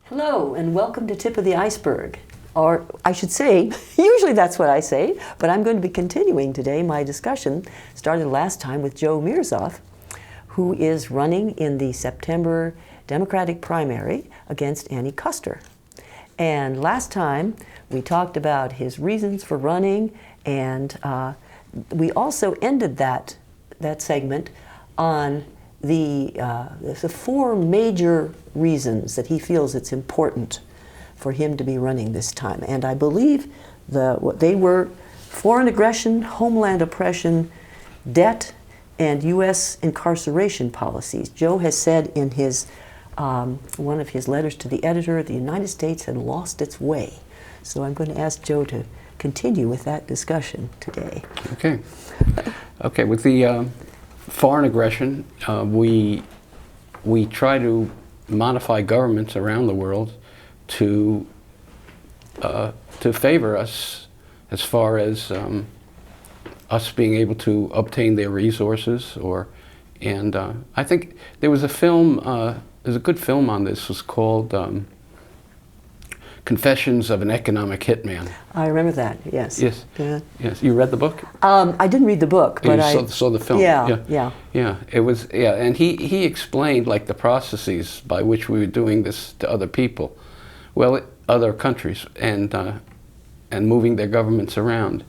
Hello, and welcome to Tip of the Iceberg. Or I should say, usually that's what I say, but I'm going to be continuing today my discussion started last time with Joe Mirzoff, who is running in the September Democratic primary against Annie Kuster. And last time we talked about his reasons for running, and we also ended that segment on the four major reasons that he feels it's important for him to be running this time. And I believe what they were foreign aggression, homeland oppression, debt, and U.S. incarceration policies. Joe has said in his one of his letters to the editor, the United States had lost its way. So I'm going to ask Joe to continue with that discussion today. Okay. Okay, with the foreign aggression, we try to modify governments around the world to favor us as far as us being able to obtain their resources. And I think there was a film, there's a good film on this, it was called Confessions of an Economic Hitman. I remember that, yes. Yes. Yeah. Yes. You read the book? I didn't read the book, but I saw the film. Yeah. It was, and he explained like the processes by which we were doing this to other people, other countries, and moving their governments around,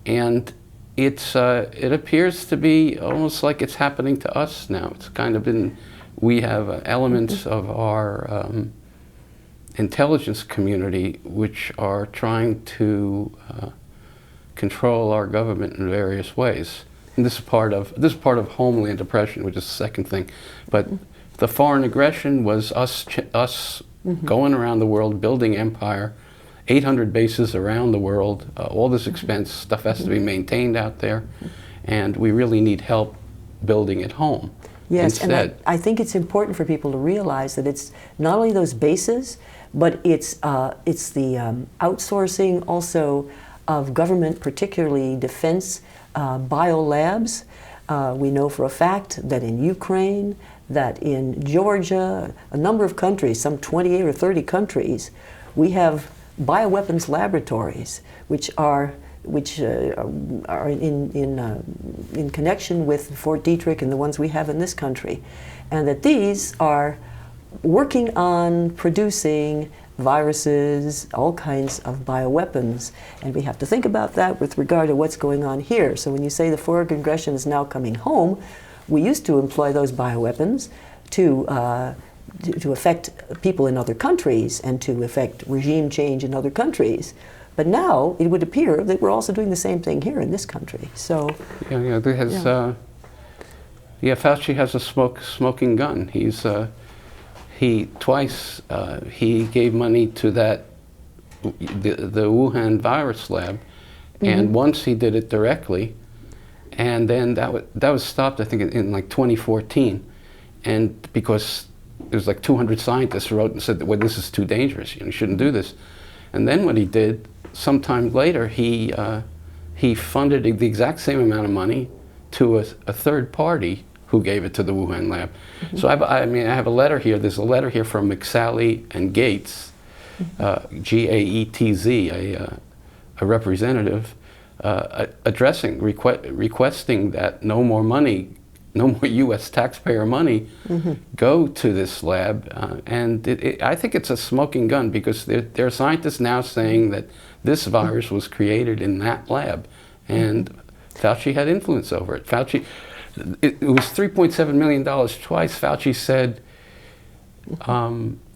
and it appears to be almost like it's happening to us now. It's kind of been, we have elements of our intelligence community which are trying to control our government in various ways. And this is part of homeland oppression, which is the second thing. But the foreign aggression was us going around the world, building empire, 800 bases around the world, all this expense, stuff has to be maintained out there, and we really need help building at home. Yes, instead. And I think it's important for people to realize that it's not only those bases, but it's the outsourcing also of government, particularly defense biolabs. We know for a fact that in Ukraine, that in Georgia, a number of countries, some 28 or 30 countries, we have bioweapons laboratories which are in connection with Fort Detrick and the ones we have in this country, and that these are working on producing viruses, all kinds of bioweapons, and we have to think about that with regard to what's going on here. So when you say the foreign aggression is now coming home, we used to employ those bioweapons to affect people in other countries and to affect regime change in other countries. But now it would appear that we're also doing the same thing here in this country. So Fauci has a smoking gun. He twice gave money to the Wuhan virus lab, and once he did it directly, and then that was stopped, I think, in like 2014, and because there's like 200 scientists wrote and said that, well, this is too dangerous, you shouldn't do this. And then what he did, sometime later, he funded the exact same amount of money to a third party who gave it to the Wuhan lab. So I have a letter here. There's a letter here from McSally and Gates, Gaetz, a representative, requesting that no more U.S. taxpayer money go to this lab. And I think it's a smoking gun, because there are scientists now saying that this virus was created in that lab, and Fauci had influence over it. It was $3.7 million twice. Fauci said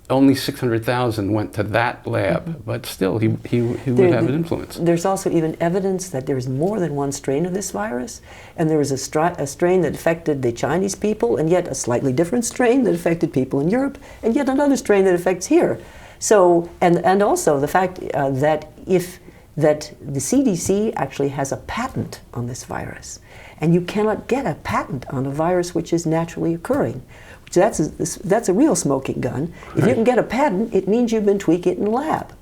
only 600,000 went to that lab, but still he would have an influence. There's also even evidence that there's more than one strain of this virus, and there was a strain that affected the Chinese people, and yet a slightly different strain that affected people in Europe, and yet another strain that affects here. So, and also the fact that the CDC actually has a patent on this virus, and you cannot get a patent on a virus which is naturally occurring. That's a real smoking gun. If you can get a patent, it means you've been tweaking it in the lab.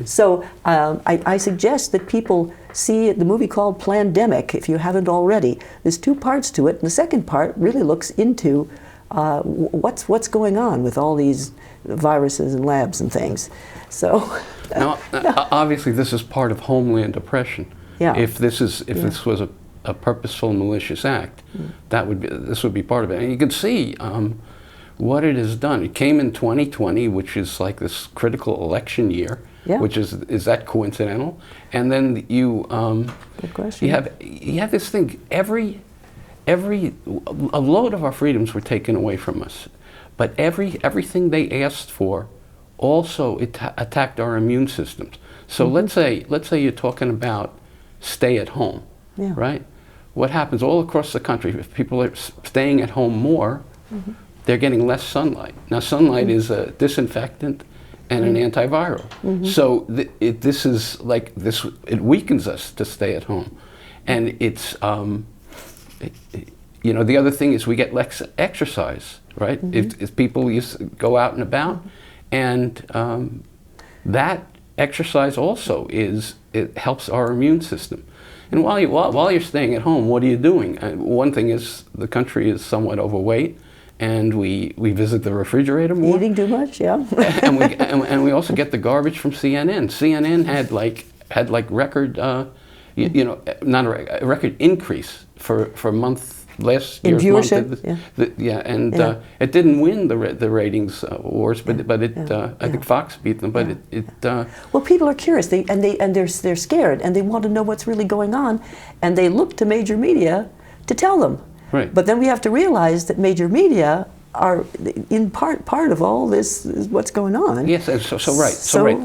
So I suggest that people see the movie called Plandemic, if you haven't already. There's two parts to it, and the second part really looks into what's going on with all these viruses and labs and things. So Now, obviously, this is part of homeland oppression. Yeah. If this was a purposeful, malicious act, this would be part of it. And you can see what it has done. It came in 2020, which is like this critical election year. Yeah. Which is that coincidental? And then Good question. you have this thing. A load of our freedoms were taken away from us, but everything they asked for also attacked our immune systems. So let's say you're talking about stay at home, Yeah. right? What happens all across the country, if people are staying at home more, they're getting less sunlight. Now sunlight is a disinfectant and an antiviral. So this is like this, it weakens us to stay at home. And it's, you know, the other thing is we get less exercise, right? If people go out and about, and that exercise also it helps our immune system. And while you're staying at home, what are you doing? One thing is the country is somewhat overweight, and we visit the refrigerator more. Eating too much, yeah. and we also get the garbage from CNN. CNN had like record, you know, not a record increase for a month. Last year's viewership, month, it didn't win the ratings wars, but I think Fox beat them. But well, people are curious, they're scared, and they want to know what's really going on, and they look to major media to tell them. Right. But then we have to realize that major media are in part of all this is what's going on. Yes, and so right.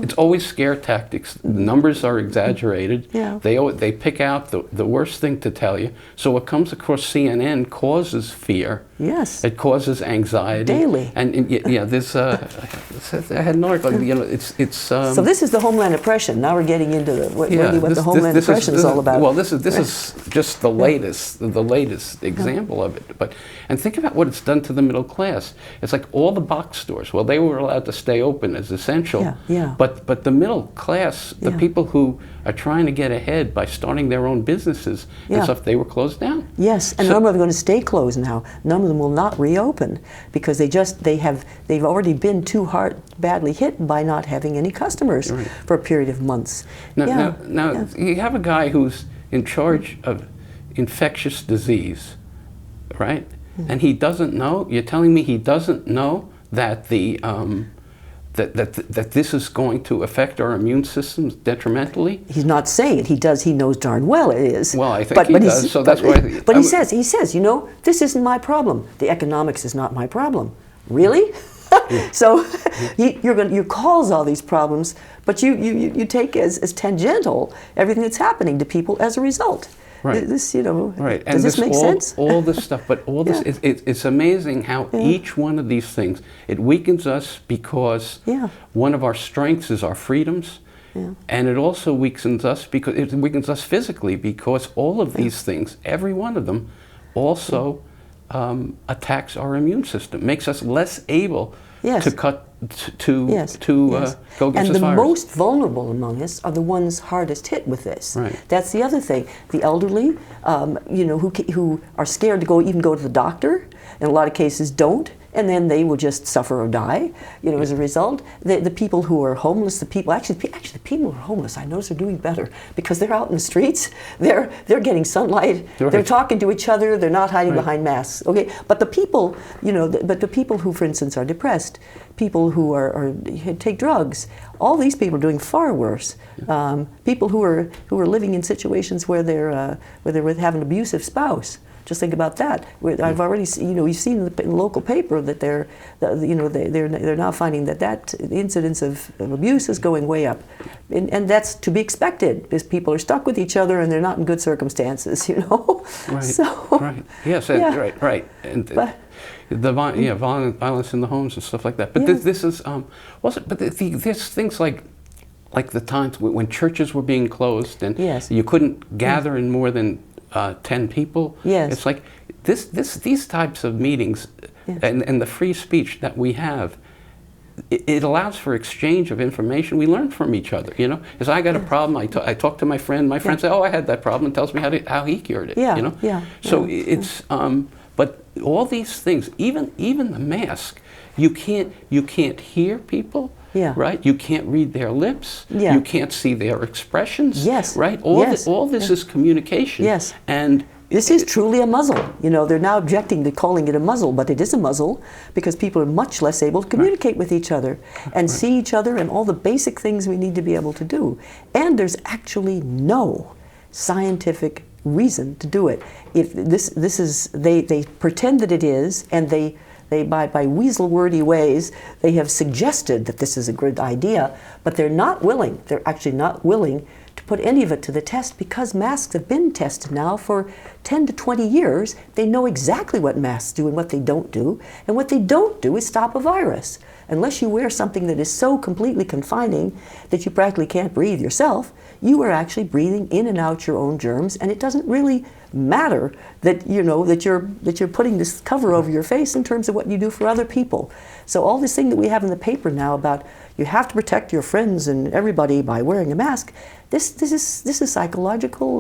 It's always scare tactics. The numbers are exaggerated. Yeah. They pick out the worst thing to tell you. So what comes across CNN causes fear. Yes. It causes anxiety. Daily. And yeah, this I had an article. You know, it's. So this is the homeland oppression. Now we're getting into what the homeland oppression is all about. Well, this is just the latest example of it. And think about what it's done to the middle class. It's like all the box stores. Well, they were allowed to stay open as essential. Yeah. But the middle class, the people who are trying to get ahead by starting their own businesses and stuff, they were closed down. Yes, and some of them are going to stay closed now. None of them will not reopen because they've already been too badly hit by not having any customers for a period of months. Now you have a guy who's in charge of infectious disease, right? And he doesn't know. You're telling me he doesn't know that that this is going to affect our immune systems detrimentally? He's not saying it. He does. He knows darn well it is. Well, I think he does. So that's why. But he says, you know, this isn't my problem. The economics is not my problem. Really? So you cause all these problems, but you take as tangential everything that's happening to people as a result. Right. This, you know, right. Does this make sense? All this stuff, but all this, it's amazing how each one of these things, it weakens us because one of our strengths is our freedoms, and it also weakens us because it weakens us physically because all of these things, every one of them, also attacks our immune system, makes us less able to go against and this the virus. most vulnerable among us are the ones hardest hit with this. Right. That's the other thing. The elderly, you know, who are scared to even go to the doctor, in a lot of cases don't, and then they will just suffer or die, you know, as a result. The people who are homeless, the people the people who are homeless, I notice are doing better because they're out in the streets, they're getting sunlight, they're talking to each other, they're not hiding behind masks. Okay, but the people, you know, the people who, for instance, are depressed, people who are take drugs, all these people are doing far worse. People who are living in situations where they're have an abusive spouse. Just think about that. I've already seen, you know, you've seen in the local paper that they're now finding that incidence of abuse is going way up, and that's to be expected because people are stuck with each other and they're not in good circumstances, you know. Right. So, right. Yes. Right. And violence in the homes and stuff like that. But this is there's things like the times when churches were being closed and you couldn't gather in more than 10 people. Yes. It's like these types of meetings and the free speech that we have, it allows for exchange of information. We learn from each other, you know. Because I got a problem, I talk to my friend. My friend says, "Oh, I had that problem," and tells me how he cured it. Yeah. You know. Yeah. So it's But all these things, even the mask, you can't hear people. Yeah. Right? You can't read their lips. Yeah. You can't see their expressions. Yes. Right? Yes. All this is communication. Yes. And this is truly a muzzle. You know, they're now objecting to calling it a muzzle, but it is a muzzle because people are much less able to communicate with each other and see each other and all the basic things we need to be able to do. And there's actually no scientific reason to do it. If this is, they pretend that it is, and they by weasel wordy ways, they have suggested that this is a good idea, but they're actually not willing to put any of it to the test because masks have been tested now for 10 to 20 years. They know exactly what masks do and what they don't do, and what they don't do is stop a virus. Unless you wear something that is so completely confining that you practically can't breathe yourself, you are actually breathing in and out your own germs, and it doesn't really matter that that you're putting this cover over your face in terms of what you do for other people. So all this thing that we have in the paper now about you have to protect your friends and everybody by wearing a mask, this is psychological.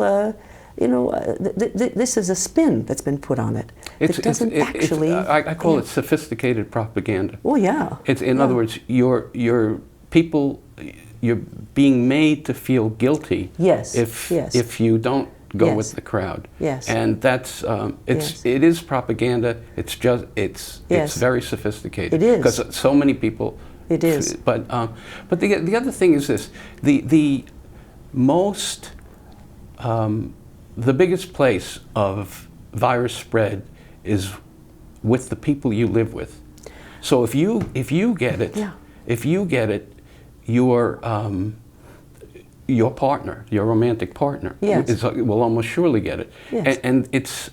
This is a spin that's been put on it. It doesn't actually. I call it sophisticated propaganda. Well, yeah. It's in other words, you're being made to feel guilty. Yes. If you don't go with the crowd. Yes. And that's it is propaganda. It's very sophisticated. It is. Because so many people. It is. But the other thing is this: the biggest place of virus spread is with the people you live with. So if you get it, your partner, your romantic partner, will almost surely get it. Yes. And it's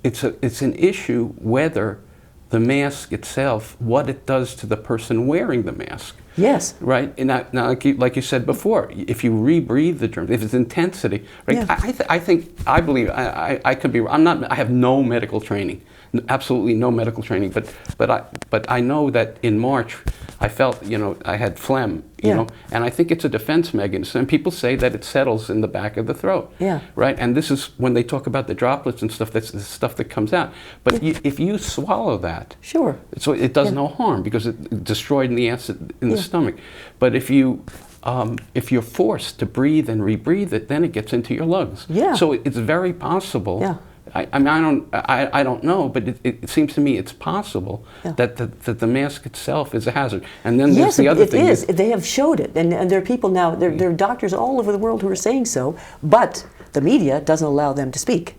it's an issue whether the mask itself, what it does to the person wearing the mask. Yes. Right? And now like you said before, if you rebreathe the germs, if it's intensity, right? Yeah. I believe, I could be, I have no medical training, absolutely no medical training, but I know that in March, I felt, I had phlegm, you know, and I think it's a defense mechanism. And people say that it settles in the back of the throat, right? And this is when they talk about the droplets and stuff. That's the stuff that comes out. But if you swallow that, so it does no harm because it's destroyed in the acid in the stomach. But if you're forced to breathe and rebreathe it, then it gets into your lungs. So it's very possible. I mean, I don't know, but it seems to me it's possible that the mask itself is a hazard. And then there's the other thing. Yes, it is. They have showed it, and there are people now, there are doctors all over the world who are saying so, but the media doesn't allow them to speak.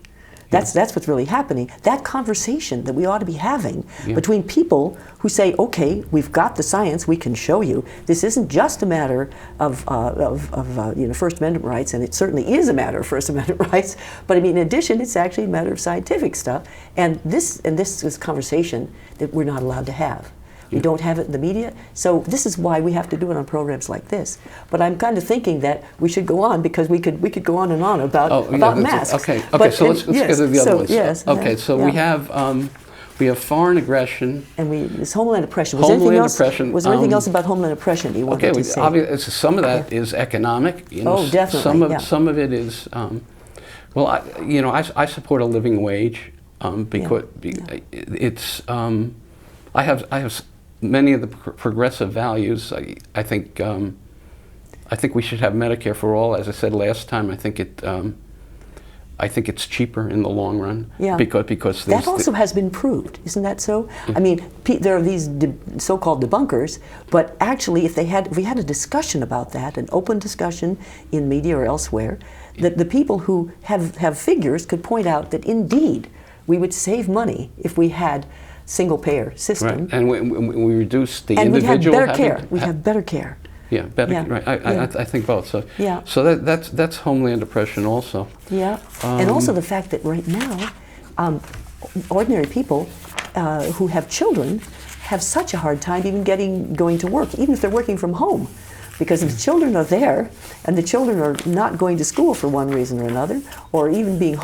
That's what's really happening. That conversation that we ought to be having between people who say, okay, we've got the science, we can show you. This isn't just a matter of First Amendment rights, and it certainly is a matter of First Amendment rights, but I mean, in addition, it's actually a matter of scientific stuff. And this is a conversation that we're not allowed to have. We don't have it in the media, so this is why we have to do it on programs like this. But I'm kind of thinking that we should go on because we could go on and on about masks. Okay. So let's get to the other ones. Yes. Okay. So we have foreign aggression. And this homeland oppression. Was there anything else about homeland oppression that you wanted to say? Obviously, some of that is economic. Definitely. Some of it is. I support a living wage because it's. I have many of the progressive values. I think we should have Medicare for all. As I said last time, I think it's cheaper in the long run. Because that also has been proved, isn't that so? I mean, there are these so-called debunkers, but actually, if we had a discussion about that, an open discussion in media or elsewhere, that the people who have figures could point out that indeed we would save money if we had single-payer system. Right. And we reduce the and individual. And we'd have better care. Yeah, better. Yeah. Right. I think both. So that's homeland oppression also. Yeah, and also the fact that right now, ordinary people who have children have such a hard time even going to work, even if they're working from home, because if the children are there and the children are not going to school for one reason or another, or even being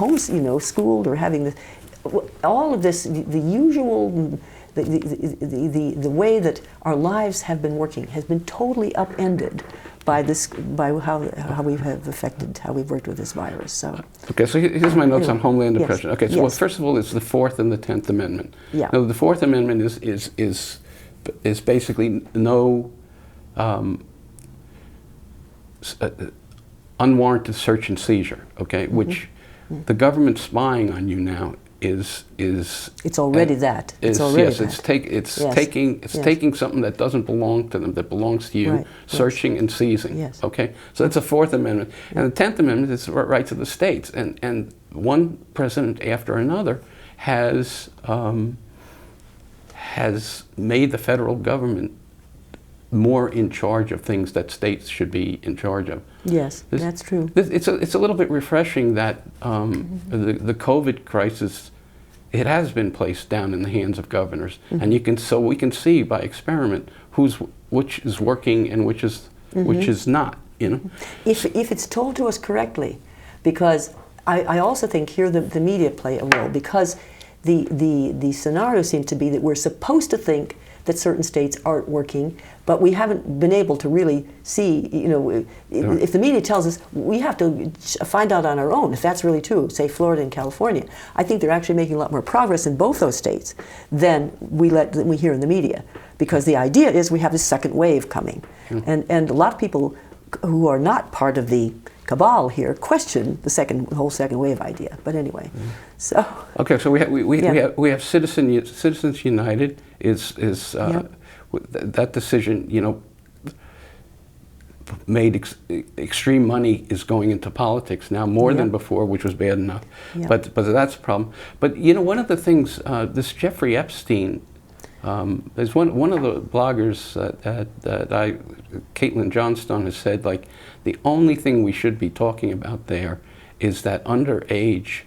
schooled or having all of this, the usual, the way that our lives have been working has been totally upended by this, by how we have affected, how we've worked with this virus. So. Okay, so here's my notes Anyway, on homeland yes, oppression. Okay, so yes. well, first of all, it's the Fourth and the 10th Amendment. Yeah. Now, the Fourth Amendment is basically no unwarranted search and seizure. Okay, which the government spying on you now is it's already that. It's already yes, that. it's Yes. Yes. taking something that doesn't belong to them, that belongs to you, Right. searching and seizing. Yes. Okay, so that's the Fourth Amendment, and the 10th Amendment is the rights of the states, and one president after another has made the federal government more in charge of things that states should be in charge of. Yes, that's true. It's a little bit refreshing that the COVID crisis, it has been placed down in the hands of governors, and we can see by experiment which is working and which is not. You know, if it's told to us correctly, because I also think here the media play a role, because the scenario seems to be that we're supposed to think that certain states aren't working, but we haven't been able to really see, you know, if the media tells us, we have to find out on our own if that's really true, say Florida and California. I think they're actually making a lot more progress in both those states than we hear in the media, because the idea is we have this second wave coming. And a lot of people who are not part of the cabal here question the whole second wave idea. But anyway, so okay. So we have Citizens United is that decision. You know, made extreme money is going into politics now more than before, which was bad enough. Yeah. But that's a problem. But you know, one of the things this Jeffrey Epstein. There's one of the bloggers that Caitlin Johnstone has said, like, the only thing we should be talking about there is that underage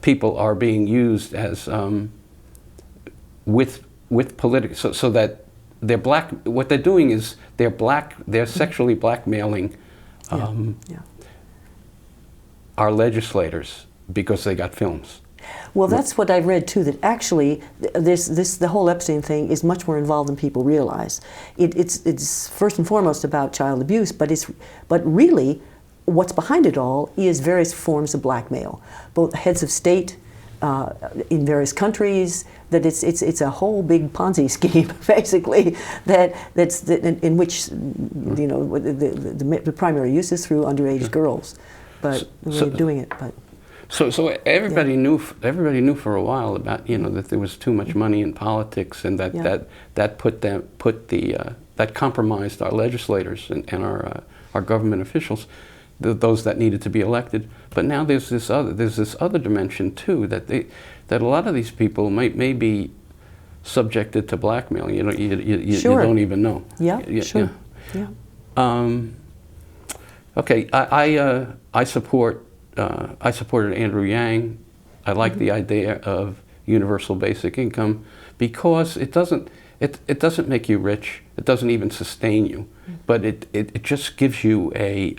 people are being used as with political, so that they're black. What they're doing is they're sexually blackmailing our legislators because they got films. Well, that's what I've read too, that actually the whole Epstein thing is much more involved than people realize. It's first and foremost about child abuse, but really what's behind it all is various forms of blackmail, both heads of state in various countries. That it's a whole big Ponzi scheme, basically, in which, you know, the primary use is through underage girls, but the way of doing it, but. So everybody knew for a while about, you know, that there was too much money in politics, and that compromised our legislators and our government officials, those that needed to be elected. But now there's this other dimension too, that a lot of these people may be subjected to blackmail. You know, you don't even know. Yeah, sure. Yeah. Okay, I supported Andrew Yang. I like the idea of universal basic income because it doesn't make you rich. It doesn't even sustain you, but it just gives you a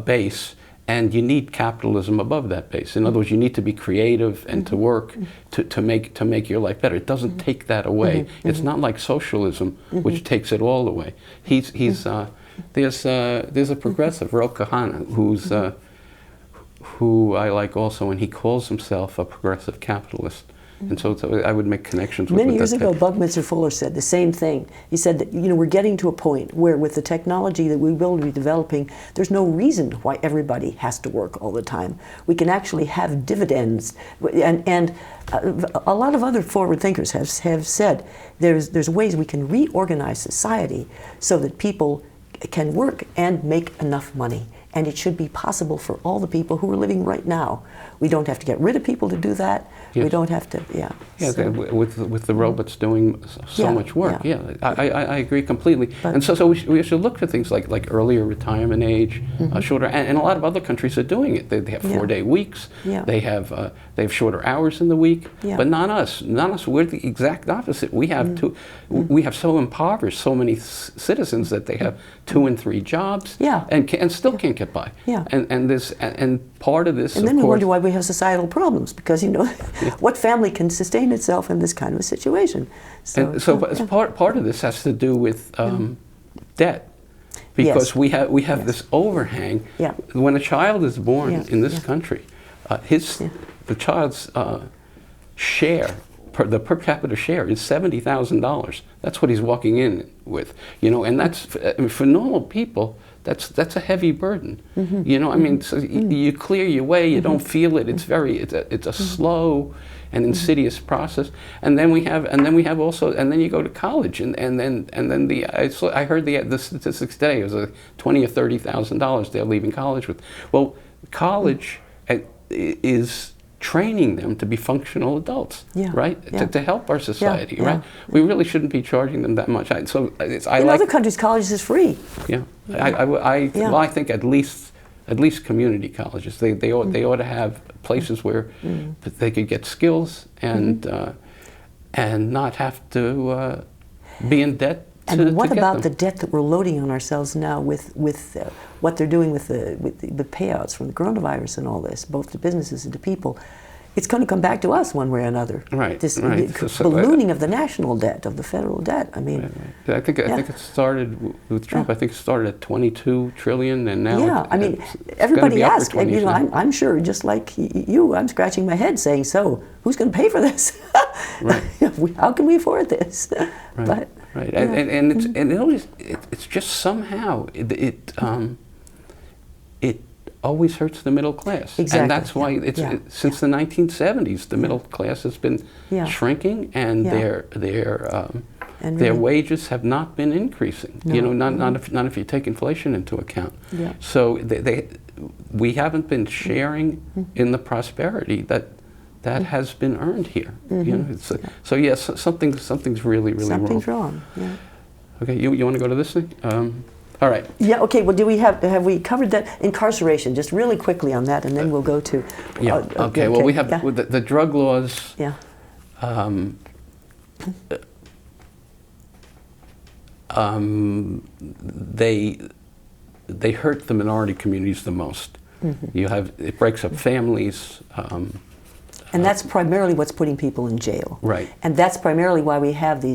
base, and you need capitalism above that base. In other words, you need to be creative and to work to make your life better. It doesn't take that away. It's not like socialism, which takes it all away. There's a progressive, Ro Kahana, who I like also, and he calls himself a progressive capitalist. And so I would make connections with Many years that. ago, Buckminster Fuller said the same thing. He said that, you know, we're getting to a point where with the technology that we will be developing, there's no reason why everybody has to work all the time. We can actually have dividends. And a lot of other forward thinkers have said there's ways we can reorganize society so that people can work and make enough money. And it should be possible for all the people who are living right now. We don't have to get rid of people to do that. Yes. We don't have to, Yeah, so. with the robots doing so much work. Yeah, I agree completely. But, and so we should look for things like earlier retirement age, shorter, and a lot of other countries are doing it. They have 4-day weeks. Yeah. They have shorter hours in the week. Yeah. But not us. We're the exact opposite. We have we have so impoverished so many citizens that they have 2 and 3 jobs. Yeah. And still can't get get by. Yeah. And part of this, And then of we course, wonder why we have societal problems, because, you know, what family can sustain itself in this kind of a situation? part of this has to do with debt, because Yes. we have this overhang. Yeah. When a child is born Yeah. in this country, the child's share, the per capita share is $70,000. That's what he's walking in with, you know, and that's for normal people. That's a heavy burden, you know. I mean, so you clear your way, you don't feel it. It's a slow and insidious process. And then we have also, and then you go to college, and then I heard the statistics today. It was like $20,000 or $30,000 they're leaving college with. Well, college is training them to be functional adults, right? Yeah. To help our society, Yeah. right? We really shouldn't be charging them that much. In other countries, college is free. Yeah, well, I think at least community colleges. They ought to have places where they could get skills and not have to be in debt. And what get about them. the debt that we're loading on ourselves now with what they're doing with the payouts from the coronavirus and all this, both to businesses and to people? It's going to come back to us one way or another. Right. This right. ballooning of the national debt, of the federal debt. I mean, I think it started with Trump. I think it started at 22 trillion, and now everybody asks. You know, I'm sure, just like you, I'm scratching my head, saying, "So, who's going to pay for this? Right. How can we afford this?" Right. But, right. And it always it's just somehow it always hurts the middle class. Exactly. And that's why since the 1970s, the middle class has been shrinking, and their wages have not been increasing. No. You know, not if you take inflation into account. Yeah. So we haven't been sharing in the prosperity that has been earned here. You know, so yes, something's really wrong. Something's wrong. Yeah. Okay, you want to go to this thing? All right. Yeah. Okay. Well, have we covered that incarceration? Just really quickly on that, and then we'll go to. Okay. Well, we have the drug laws. Yeah. They hurt the minority communities the most. It breaks up families. And that's primarily what's putting people in jail. Right. And that's primarily why we have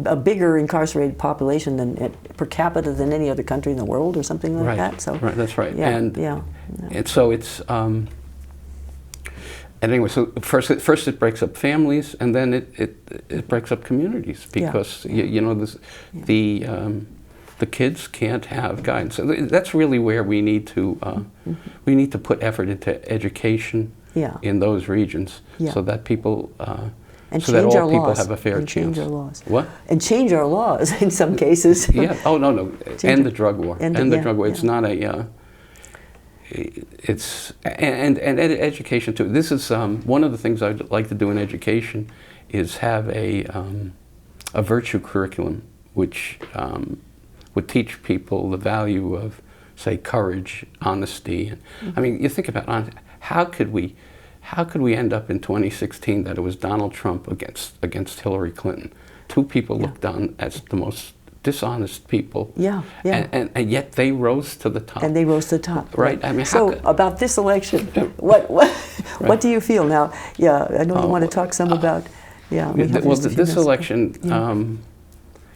a bigger incarcerated population per capita than any other country in the world, or something like that. So. Right. That's right. Yeah. And so it's. And anyway, so first it breaks up families, and then it breaks up communities, because you know the kids can't have guidance. So that's really where we need to put effort into education. In those regions, so that people, so that all people have a fair chance. Change our laws. What? And change our laws in some cases. Yeah. Oh no. End the drug war. End the drug war. It's not a. It's and education too. This is one of the things I'd like to do in education, is have a virtue curriculum which would teach people the value of, say, courage, honesty. I mean, you think about honesty. How could we end up in 2016 that it was Donald Trump against Hillary Clinton? Two people looked on as the most dishonest people. And yet they rose to the top. And they rose to the top. Right. I mean, so about this election, what do you feel now? Yeah, I know you want to talk some about. Yeah. This election.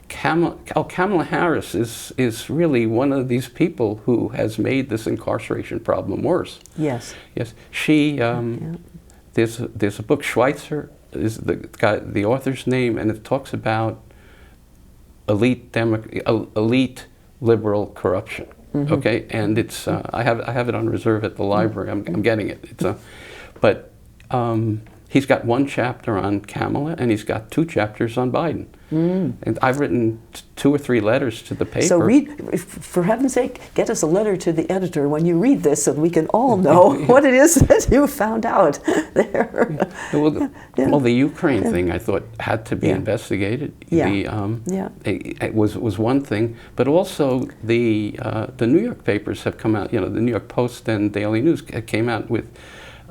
Kamala Harris is really one of these people who has made this incarceration problem worse. Yes. Yes. She there's a book, Schweitzer is the author's name, and it talks about elite liberal corruption. Okay, and it's I have it on reserve at the library. I'm getting it. But he's got one chapter on Kamala, and he's got 2 chapters on Biden. And I've written 2 or 3 letters to the paper. So read, for heaven's sake, get us a letter to the editor when you read this, so we can all know what it is that you found out there. Well, the Ukraine thing, I thought, had to be investigated. It was one thing, but also the New York papers have come out. You know, the New York Post and Daily News came out with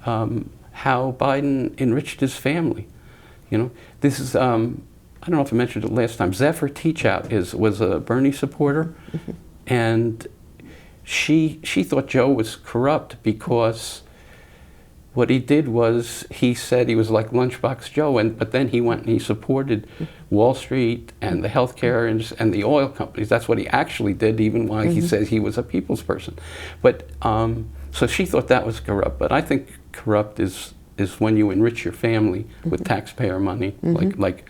how Biden enriched his family. You know, this is. I don't know if I mentioned it last time. Zephyr Teachout was a Bernie supporter, and she thought Joe was corrupt because what he did was he said he was like Lunchbox Joe, but then he went and he supported Wall Street and the healthcare and the oil companies. That's what he actually did, even while he said he was a people's person. But so she thought that was corrupt. But I think corrupt is when you enrich your family with taxpayer money, like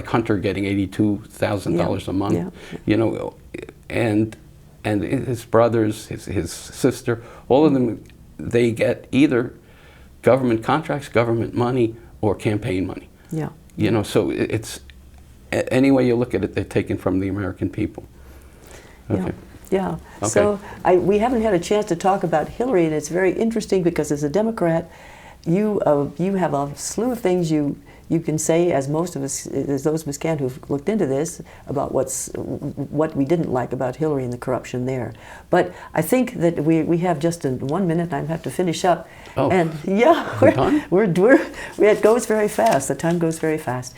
Hunter getting $82,000 a month, you know, and his brothers, his sister, all of them. They get either government contracts, government money, or campaign money. Yeah. You know, so it's any way you look at it, they're taken from the American people. Okay. Yeah. Okay. So we haven't had a chance to talk about Hillary, and it's very interesting because as a Democrat, you have a slew of things you can say, as most of us, as those of us can who've looked into this, about what we didn't like about Hillary and the corruption there. But I think that we have just 1 minute, and I have to finish up. Oh, and yeah, it goes very fast. The time goes very fast.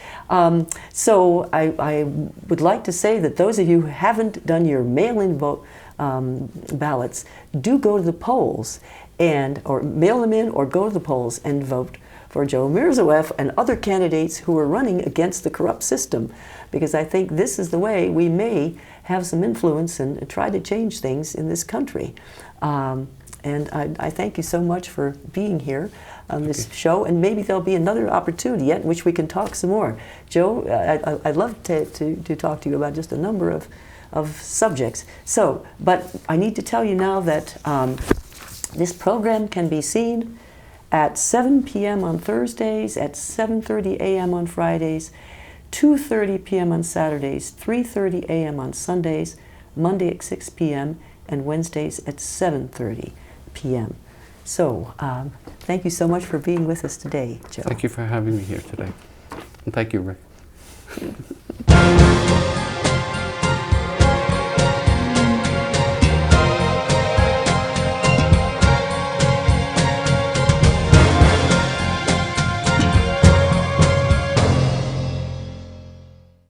So I would like to say that those of you who haven't done your mail-in vote ballots, do go to the polls or mail them in, or go to the polls and vote for Joe Mirzoeff and other candidates who are running against the corrupt system, because I think this is the way we may have some influence and try to change things in this country. And I thank you so much for being here on this show, and maybe there'll be another opportunity yet in which we can talk some more. Joe, I'd love to talk to you about just a number of subjects. So, but I need to tell you now that this program can be seen at 7 p.m. on Thursdays, at 7:30 a.m. on Fridays, 2:30 p.m. on Saturdays, 3:30 a.m. on Sundays, Monday at 6 p.m., and Wednesdays at 7:30 p.m. So, thank you so much for being with us today, Joe. Thank you for having me here today. And thank you, Rick.